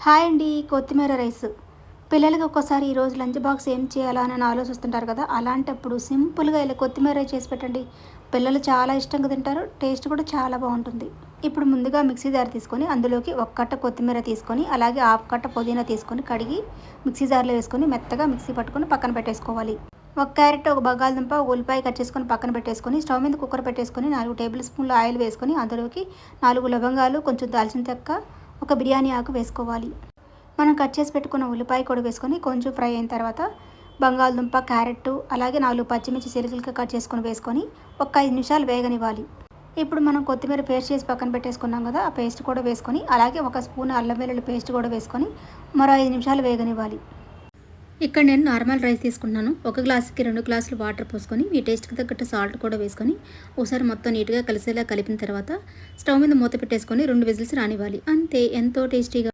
Hi అండి. కొత్తిమీర rice పిల్లలకి ఒక్కోసారి ఈరోజు లంచ్ బాక్స్ ఏం చేయాలా అని ఆలోచిస్తుంటారు కదా. అలాంటప్పుడు సింపుల్గా ఇలా కొత్తిమీర రైస్ చేసి పెట్టండి. పిల్లలు చాలా ఇష్టంగా తింటారు. టేస్ట్ కూడా చాలా బాగుంటుంది. ఇప్పుడు ముందుగా మిక్సీ జార్ తీసుకొని అందులోకి ఒక కట్ట కొత్తిమీర తీసుకొని అలాగే హాఫ్ కట్ట పుదీనా తీసుకొని కడిగి మిక్సీ జార్లో వేసుకొని మెత్తగా మిక్సీ పట్టుకొని పక్కన పెట్టేసుకోవాలి. ఒక క్యారెట్, ఒక బంగాళదుంప, ఒక ఉల్లిపాయ కట్ చేసుకొని పక్కన పెట్టేసుకొని స్టవ్ మీద కుక్కర్ పెట్టేసుకొని 4 టేబుల్ స్పూన్ల ఆయిల్ వేసుకొని అందులోకి 4 లవంగాలు, కొంచెం దాల్చిన చెక్క, ఒక బిర్యానీ ఆకు వేసుకోవాలి. మనం కట్ చేసి పెట్టుకున్న ఉల్లిపాయ కూడా వేసుకొని కొంచెం ఫ్రై అయిన తర్వాత బంగాళదుంప, క్యారెట్ అలాగే 4 పచ్చిమిర్చి చిలుకలుగా కట్ చేసుకొని వేసుకొని ఒక 5 నిమిషాలు వేగనివ్వాలి. ఇప్పుడు మనం కొత్తిమీర పేస్ట్ చేసి పక్కన పెట్టేసుకున్నాం కదా, ఆ పేస్ట్ కూడా వేసుకొని అలాగే ఒక స్పూన్ అల్లం వెల్లుల్లి పేస్ట్ కూడా వేసుకొని మరో 5 నిమిషాలు వేగనివ్వాలి. ఇక్కడ నేను నార్మల్ రైస్ తీసుకుంటున్నాను. ఒక గ్లాసుకి 2 గ్లాసులు వాటర్ పోసుకొని మీ టేస్ట్కి తగ్గట్టు సాల్ట్ కూడా వేసుకొని ఒకసారి మొత్తం నీట్గా కలిసేలా కలిపిన తర్వాత స్టవ్ మీద మూత పెట్టేసుకొని 2 విజిల్స్ రానివ్వాలి. అంతే, ఎంతో టేస్టీగా